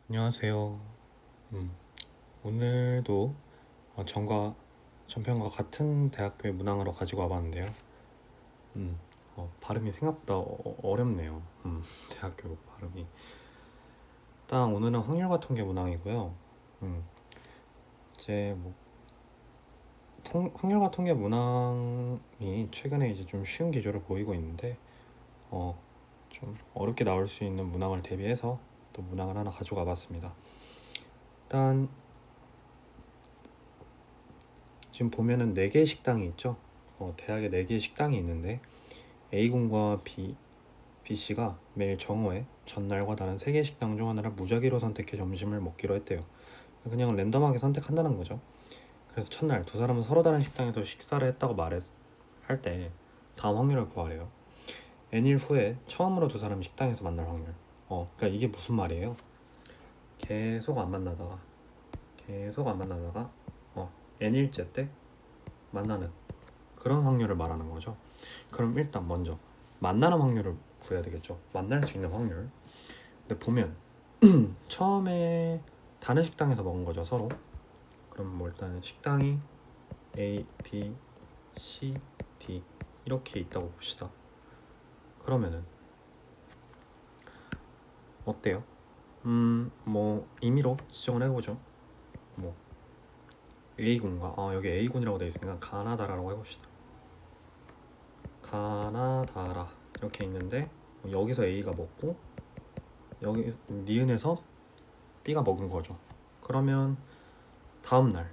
안녕하세요. 음, 오늘도 전편과 같은 대학교의 문항으로 가지고 와봤는데요. 음, 발음이 생각보다 어렵네요. 대학교 발음이. 일단 오늘은 확률과 통계 문항이고요. 음, 이제 뭐 확률과 통계 문항이 최근에 이제 좀 쉬운 기조를 보이고 있는데, 좀 어렵게 나올 수 있는 문항을 대비해서 또 문항을 하나 가지고 와봤습니다. 일단 지금 보면은 4개의 식당이 있죠. 대학에 4개의 식당이 있는데 A군과 B씨가 매일 정오에 전날과 다른 3개의 식당 중 하나를 무작위로 선택해 점심을 먹기로 했대요. 그냥 랜덤하게 선택한다는 거죠. 그래서 첫날 두 사람은 서로 다른 식당에서 식사를 했다고 할 때 다음 확률을 구하래요. N일 후에 처음으로 두 사람이 식당에서 만날 확률. 그러니까 이게 무슨 말이에요? 계속 안 만나다가 계속 안 만나다가 N일째 때 만나는 그런 확률을 말하는 거죠. 그럼 일단 먼저 만나는 확률을 구해야 되겠죠. 만날 수 있는 확률. 근데 보면 처음에 다른 식당에서 먹은 거죠, 서로. 그럼 뭐 일단 식당이 A, B, C, D 이렇게 있다고 봅시다. 그러면은 어때요? 뭐 임의로 지정을 해보죠. 뭐 A군가 여기 A군이라고 되어 있으니까 가나다라고 해봅시다. 가나다라 이렇게 있는데 여기서 A가 먹고 여기 니은에서 B가 먹은 거죠. 그러면 다음날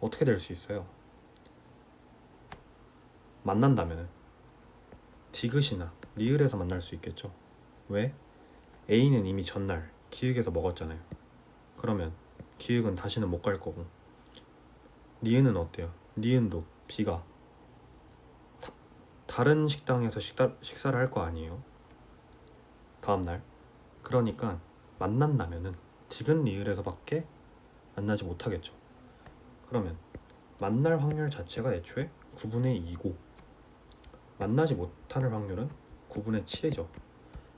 어떻게 될 수 있어요? 만난다면 디귿이나 리을에서 만날 수 있겠죠. 왜? A는 이미 전날 기획에서 먹었잖아요. 그러면 기획은 다시는 못 갈 거고 니은은 어때요? 니은도 B가 다른 식당에서 식사를 할 거 아니에요. 다음날. 그러니까 만난다면은 디귿 리을에서밖에 만나지 못하겠죠. 그러면 만날 확률 자체가 애초에 9분의 2고 만나지 못하는 확률은 9분의 7이죠.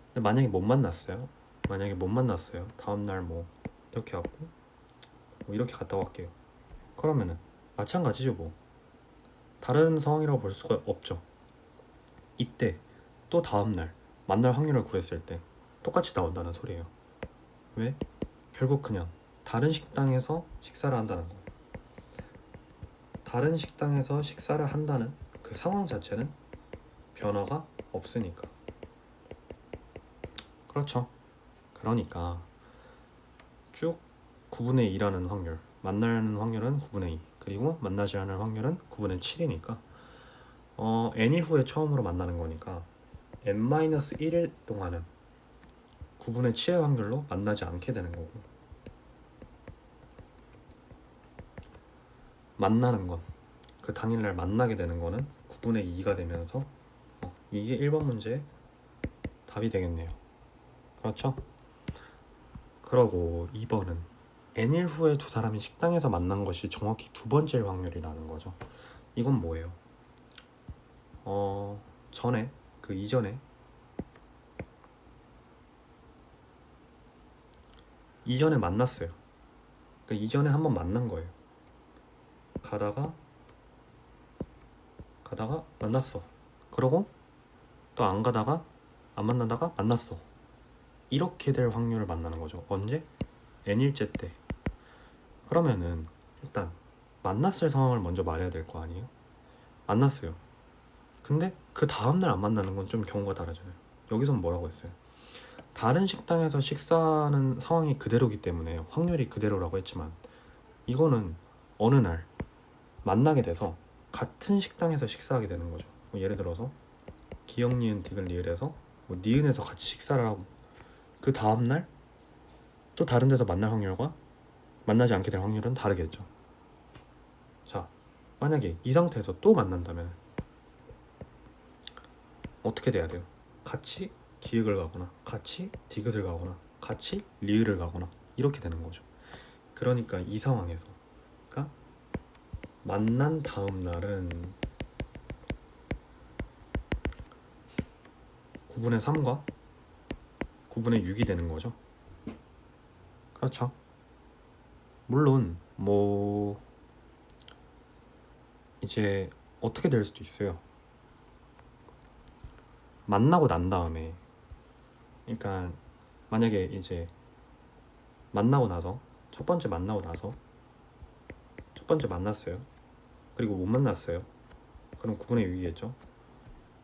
근데 만약에 못 만났어요. 다음날 뭐 이렇게 왔고 뭐 이렇게 갔다고 할게요. 그러면은 마찬가지죠. 뭐 다른 상황이라고 볼 수가 없죠. 이때 또 다음날 만날 확률을 구했을 때 똑같이 나온다는 소리예요. 왜? 결국 그냥 다른 식당에서 식사를 한다는 거. 다른 식당에서 식사를 한다는 그 상황 자체는 변화가 없으니까. 그렇죠. 그러니까 쭉 9분의 2라는 확률, 만나는 확률은 9분의 2, 그리고 만나지 않을 확률은 9분의 7이니까 n일 후에 처음으로 만나는 거니까 n-1일 동안은 9분의 7의 확률로 만나지 않게 되는 거고 만나는 건 그 당일날 만나게 되는 거는 9분의 2가 되면서 이게 1번 문제의 답이 되겠네요. 그렇죠? 그러고 2번은 n일 후에 두 사람이 식당에서 만난 것이 정확히 두 번째일 확률이라는 거죠. 이건 뭐예요? 전에 그 이전에 만났어요. 그러니까 이전에 한번 만난 거예요. 가다가 만났어. 그러고 또 안 가다가 안 만나다가 만났어. 이렇게 될 확률을 만나는 거죠. 언제? n일째 때. 그러면은 일단 만났을 상황을 먼저 말해야 될 거 아니에요? 만났어요. 근데 그 다음날 안 만나는 건 좀 경우가 다르잖아요. 여기선 뭐라고 했어요? 다른 식당에서 식사하는 상황이 그대로기 때문에 확률이 그대로라고 했지만 이거는 어느 날 만나게 돼서 같은 식당에서 식사하게 되는 거죠. 뭐 예를 들어서 기역 니은 디귿 리을에서 뭐 니은에서 같이 식사를 하고 그 다음날 또 다른 데서 만날 확률과 만나지 않게 될 확률은 다르겠죠. 자, 만약에 이 상태에서 또 만난다면 어떻게 돼야 돼요? 같이 기획을 가거나 같이 디귿을 가거나 같이 리을을 가거나 이렇게 되는 거죠. 그러니까 이 상황에서 그러니까 만난 다음 날은 9분의 3과 9분의 6이 되는 거죠. 그렇죠. 물론 뭐 이제 어떻게 될 수도 있어요. 만나고 난 다음에, 그러니까 만약에 이제 만나고 나서 첫 번째 만났어요. 그리고 못 만났어요. 그럼 구분의 유기겠죠.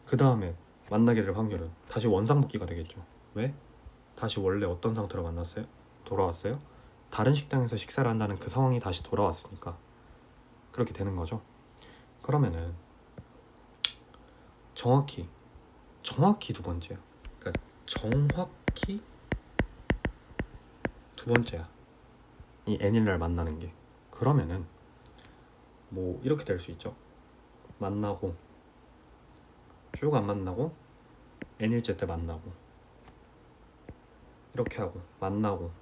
그 다음에 만나게 될 확률은 다시 원상복귀가 되겠죠. 왜? 다시 원래 어떤 상태로 만났어요? 돌아왔어요? 다른 식당에서 식사를 한다는 그 상황이 다시 돌아왔으니까 그렇게 되는 거죠. 그러면은 정확히 두 번째야. 그러니까 정확히 두 번째야. 이 N일날 만나는 게. 그러면은 뭐 이렇게 될 수 있죠. 만나고 쭉 안 만나고 N일째 때 만나고 이렇게 하고 만나고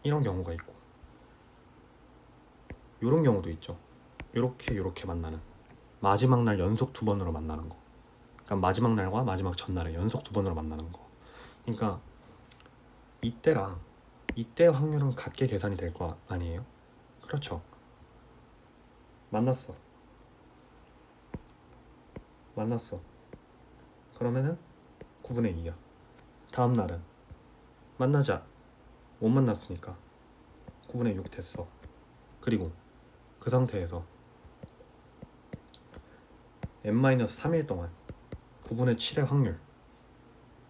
이런 경우가 있고, 이런 경우도 있죠. 요렇게 만나는, 마지막 날 연속 두 번으로 만나는 거. 그러니까 마지막 날과 마지막 전날에 연속 두 번으로 만나는 거. 그러니까 이때랑 이때 확률은 같게 계산이 될 거 아니에요? 그렇죠. 만났어. 그러면은 9분의 2야. 다음 날은 만나자. 못 만났으니까 9분의 6 됐어. 그리고 그 상태에서 n-3일 동안 9분의 7의 확률,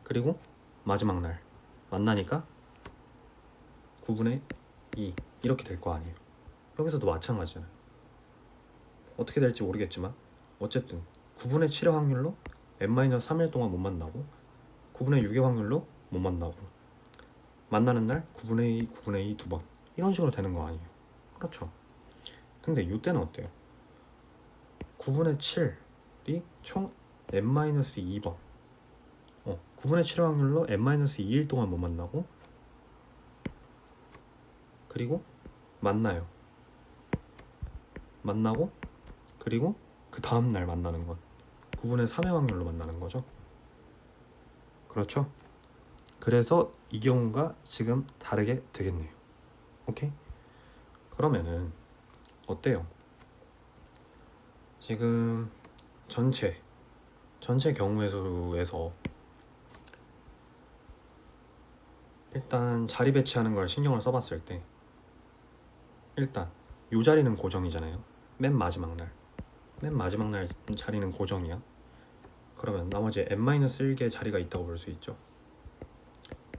그리고 마지막 날 만나니까 9분의 2 이렇게 될 거 아니에요. 여기서도 마찬가지잖아요. 어떻게 될지 모르겠지만 어쨌든 9분의 7의 확률로 n-3일 동안 못 만나고 9분의 6의 확률로 못 만나고, 만나는 날 9분의 2, 9분의 2 두 번, 이런 식으로 되는 거 아니에요. 그렇죠. 근데 이때는 어때요? 9분의 7이 총 n-2번, 9분의 7의 확률로 n-2일 동안 못 만나고, 그리고 만나고 그리고 그 다음 날 만나는 건 9분의 3의 확률로 만나는 거죠. 그렇죠? 그래서 이 경우가 지금 다르게 되겠네요. 오케이? 그러면은 어때요? 지금 전체 경우의 수에서 일단 자리 배치하는 걸 신경을 써봤을 때, 일단 요 자리는 고정이잖아요. 맨 마지막 날 자리는 고정이야. 그러면 나머지 n-1개의 자리가 있다고 볼 수 있죠.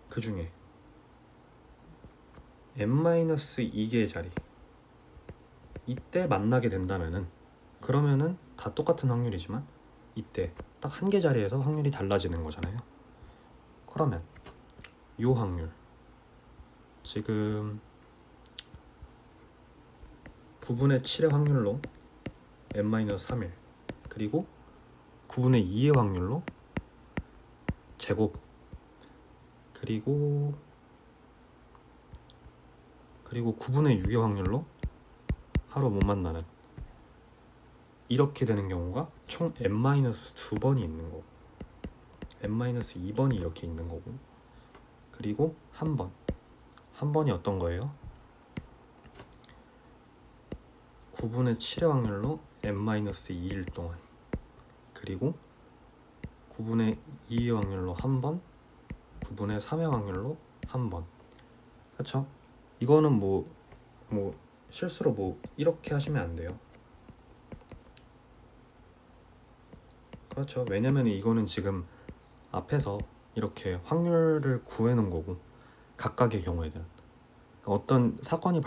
그 중에 n-2개의 자리, 이때 만나게 된다면은, 그러면은 다 똑같은 확률이지만 이때 딱 한 개 자리에서 확률이 달라지는 거잖아요. 그러면 요 확률, 지금 9분의 7의 확률로 n-3일, 그리고 9분의 2의 확률로 제곱, 그리고 9분의 6의 확률로 하루 못 만나는, 이렇게 되는 경우가 총 n-2번이 있는 거고, n-2번이 이렇게 있는 거고, 그리고 한 번이 어떤 거예요? 9분의 7의 확률로 n-2일 동안, 그리고 9분의 2의 확률로 한 번, 9분의 3의 확률로 한 번. 그렇죠? 이거는 뭐 실수로 뭐 이렇게 하시면 안 돼요. 그렇죠. 왜냐면 이거는 지금 앞에서 이렇게 확률을 구해놓은 거고, 각각의 경우에 대한, 그러니까 어떤 사건이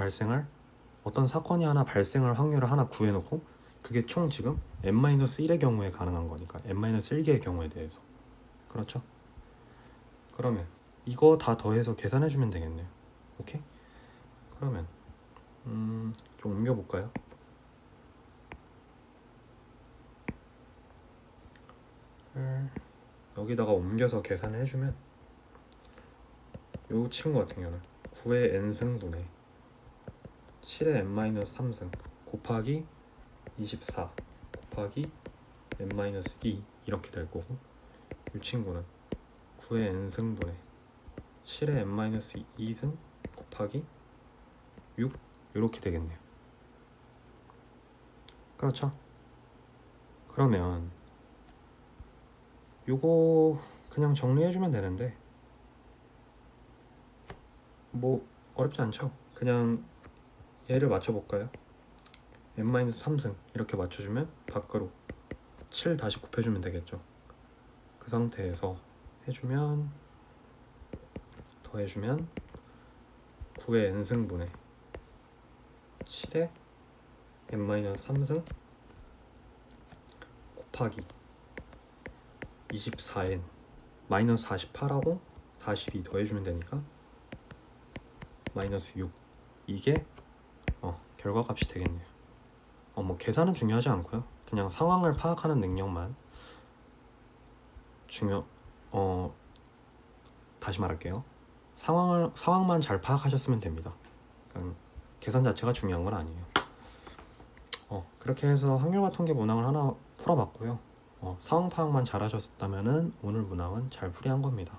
하나 발생할 확률을 하나 구해놓고, 그게 총 지금 n-1의 경우에 가능한 거니까 n-1개의 경우에 대해서. 그렇죠? 그러면 이거 다 더해서 계산해주면 되겠네요. 오케이? 그러면 좀 옮겨볼까요? 여기다가 옮겨서 계산을 해주면, 이 친구 같은 경우는 9의 n승분의 7의 n-3승 곱하기 24 곱하기 n-2 이렇게 될 거고, 이 친구는 9의 n승분의 7의 n-2승 곱하기 6 이렇게 되겠네요. 그렇죠? 그러면 요거 그냥 정리해주면 되는데 뭐 어렵지 않죠? 그냥 얘를 맞춰볼까요? n-3승 이렇게 맞춰주면 밖으로 7 다시 곱해주면 되겠죠. 그 상태에서 해주면 더해주면 9의 n승분의 7의 n-3승 곱하기 24n 마이너스 48하고 42 더해주면 되니까 마이너스 6 이게 결과값이 되겠네요. 뭐 계산은 중요하지 않고요. 그냥 상황을 파악하는 능력만 다시 말할게요. 상황만 잘 파악하셨으면 됩니다. 그러니까 계산 자체가 중요한 건 아니에요. 그렇게 해서 확률과 통계 문항을 하나 풀어봤고요. 상황 파악만 잘 하셨다면은 오늘 문항은 잘 풀이한 겁니다.